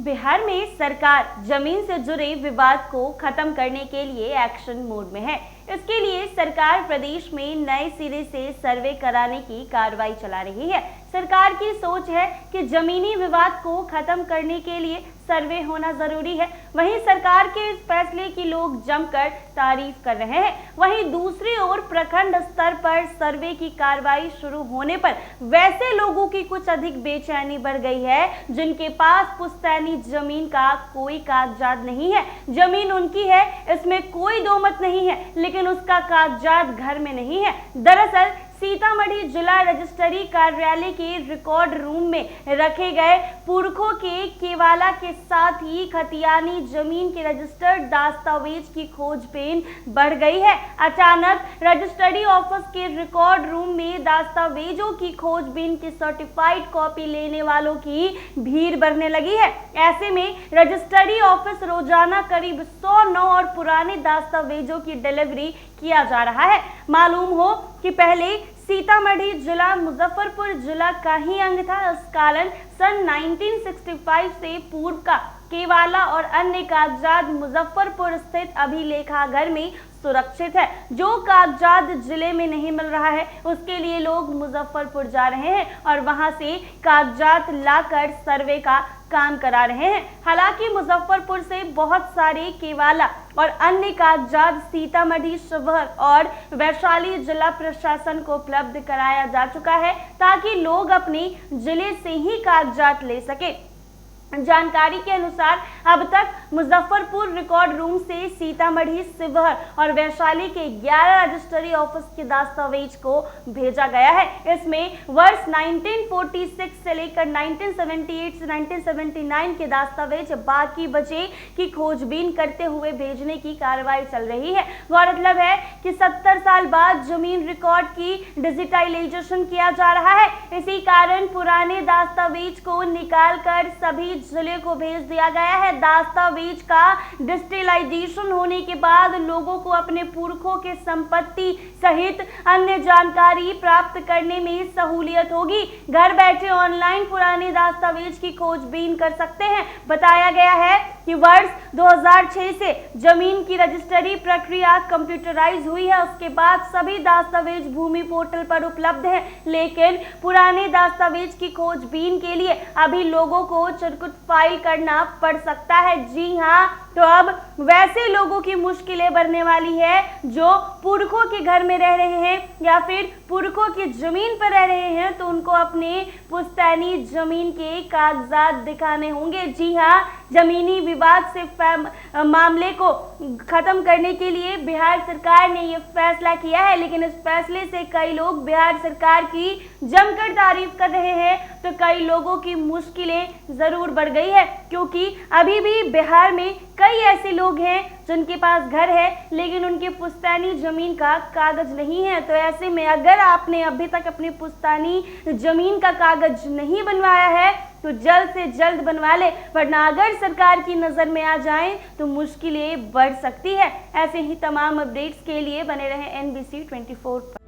बिहार में सरकार जमीन से जुड़े विवाद को खत्म करने के लिए एक्शन मोड में है। इसके लिए सरकार प्रदेश में नए सिरे से सर्वे कराने की कार्रवाई चला रही है। सरकार की सोच है कि जमीनी विवाद को खत्म करने के लिए सर्वे होना जरूरी है। वहीं सरकार के इस फैसले की लोग जमकर तारीफ कर रहे हैं। वहीं दूसरी ओर प्रखंड स्तर पर सर्वे की कार्रवाई शुरू होने पर वैसे लोगों की कुछ अधिक बेचैनी बढ़ गई है जिनके पास पुश्तैनी जमीन का कोई कागजात नहीं है। जमीन उनकी है, इसमें कोई दो मत नहीं है, लेकिन उसका कागजात घर में नहीं है। दरअसल सीतामढ़ी जिला रजिस्ट्री कार्यालय के रिकॉर्ड रूम में रखे गए पुरखों के केवाला के साथ ही खतियानी जमीन के रजिस्टर्ड दस्तावेज की खोजबीन बढ़ गई है। अचानक रजिस्ट्री ऑफिस के रिकॉर्ड रूम में दस्तावेजों की खोजबीन की सर्टिफाइड कॉपी लेने वालों की भीड़ बढ़ने लगी है। ऐसे में रजिस्ट्री ऑफिस रोजाना करीब 100 नौ और पुराने दस्तावेजों की डिलीवरी किया जा रहा है। मालूम हो कि पहले सीतामढ़ी जिला मुजफ्फरपुर जिला का ही अंग था। इस कारण सन 1965 से पूर्व का केवाला और अन्य कागजात मुजफ्फरपुर स्थित अभिलेखागार में सुरक्षित है। जो कागजात जिले में नहीं मिल रहा है उसके लिए लोग मुजफ्फरपुर जा रहे हैं और वहां से कागजात लाकर सर्वे का काम करा रहे हैं। हालांकि मुजफ्फरपुर से बहुत सारे केवाला और अन्य कागजात सीतामढ़ी शिवहर और वैशाली जिला प्रशासन को उपलब्ध कराया जा चुका है ताकि लोग अपने जिले से ही कागजात ले सके। जानकारी के अनुसार अब तक मुजफ्फरपुर रिकॉर्ड रूम से सीतामढ़ी शिवहर और वैशाली के 11 रजिस्ट्री ऑफिस के दस्तावेज को भेजा गया है। इसमें वर्ष 1946 से लेकर 1978 से 1979 के दस्तावेज बाकी बचे की खोजबीन करते हुए भेजने की कार्रवाई चल रही है। गौरतलब है कि 70 साल बाद जमीन रिकॉर्ड की डिजिटलाइजेशन किया जा रहा है। इसी कारण पुराने दस्तावेज को निकालकर सभी जिले को भेज दिया गया है। दस्तावेज का डिजिटलाइजेशन होने के बाद लोगों को अपने पुरखों के संपत्ति सहित अन्य जानकारी प्राप्त करने में सहूलियत होगी। घर बैठे ऑनलाइन पुराने दस्तावेज की खोजबीन कर सकते हैं। बताया गया है कि वर्ष 2006 से जमीन की रजिस्ट्री प्रक्रिया कंप्यूटराइज हुई है। उसके बाद सभी दस्तावेज भूमि पोर्टल पर उपलब्ध है, लेकिन पुराने दस्तावेज की खोजबीन के लिए अभी लोगों को चिरकुट फाइल करना पड़ सकता है। जी हाँ, तो अब वैसे लोगों की मुश्किलें बढ़ने वाली है जो पुरखों के घर में रह रहे हैं या फिर पुरखों की जमीन पर रह रहे हैं, तो उनको अपने पुश्तैनी जमीन के कागजात दिखाने होंगे। जी हाँ, जमीनी विवाद से मामले को खत्म करने के लिए बिहार सरकार ने ये फैसला किया है, लेकिन इस फैसले से कई लोग बिहार सरकार की जमकर तारीफ कर रहे हैं, तो कई लोगों की मुश्किलें जरूर बढ़ गई है, क्योंकि अभी भी बिहार में कई ऐसे लोग हैं जिनके पास घर है लेकिन उनके पुश्तैनी जमीन का कागज नहीं है। तो ऐसे में अगर आपने अभी तक अपनी पुश्तैनी जमीन का कागज नहीं बनवाया है तो जल्द से जल्द बनवा ले, वरना अगर सरकार की नजर में आ जाए तो मुश्किलें बढ़ सकती है। ऐसे ही तमाम अपडेट्स के लिए बने रहें NBC 24 पर।